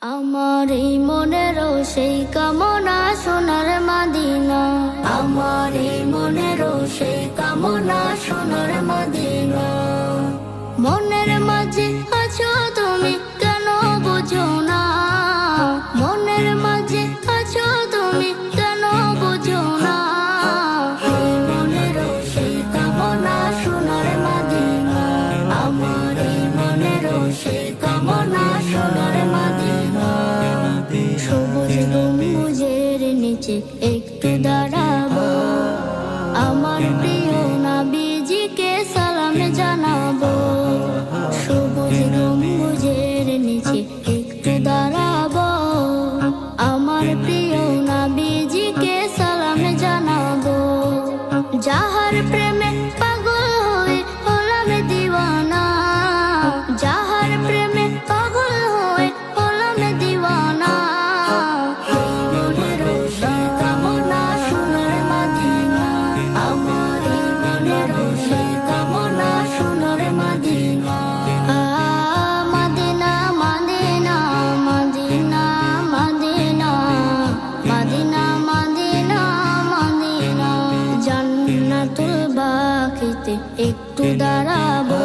আমার এই মনেরও সেই কামনা সোনার মদিনা, আমার এই মনেরও সেই কামনা সোনার মদিনা। মনের মাঝে আছো তুমি কেন বুঝো না, মনের মাঝে আছো তুমি কেন বুঝো না। এই মনেরও সেই কামনা সোনার মদিনা, আমার এই মনেরও সেই কামনা সোনার মদিনা। সবুজ গম্বুজের নিচে একটু দাঁড়াবো, আমার প্রিয় নবীজিকে সালাম জানাবো। সবুজ গম্বুজের নিচে একটু দাঁড়াবো, আমার প্রিয় নবীজিকে সালাম জানাবো। যাহার প্রেমে পাগল হয়ে হলাম দিওয়ানা, যাহার প্রেমে পাগল হয়ে হলাম দিওয়ানা। এই মনেরও সেই কামনা সোনার মদিনা, আমার এই মনেরও সেই কামনা সোনার মদিনা। মদিনা মদিনা মদিনা মদিনা মদিনা মদিনা মদিনা। জান্নাতুল বাকিতে একটু দাঁড়াবো,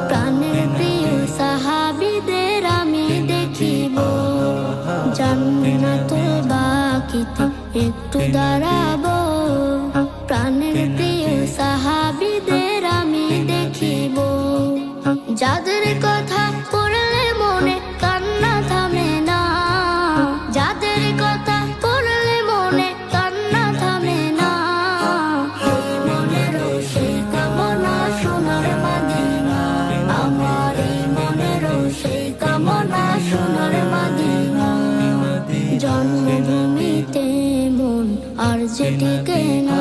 প্রাণের প্রিয় সাহাবীদের আমি দেখিব। জান্নাতুল বাকিতে একটু দাঁড়াবো, প্রাণের প্রিয় সাহাবীদের আমি দেখিব। যাদের কথা পড়লে মনে কান্না থামে না, যাদের কথা পড়লে মনে কান্না থামে না। এই মনেরও সেই কামনা সোনার মদিনা, আমার এই মনেরও সেই কামনা সোনার মদিনা। জন্মভূমিতে মন আর যে টিকে না,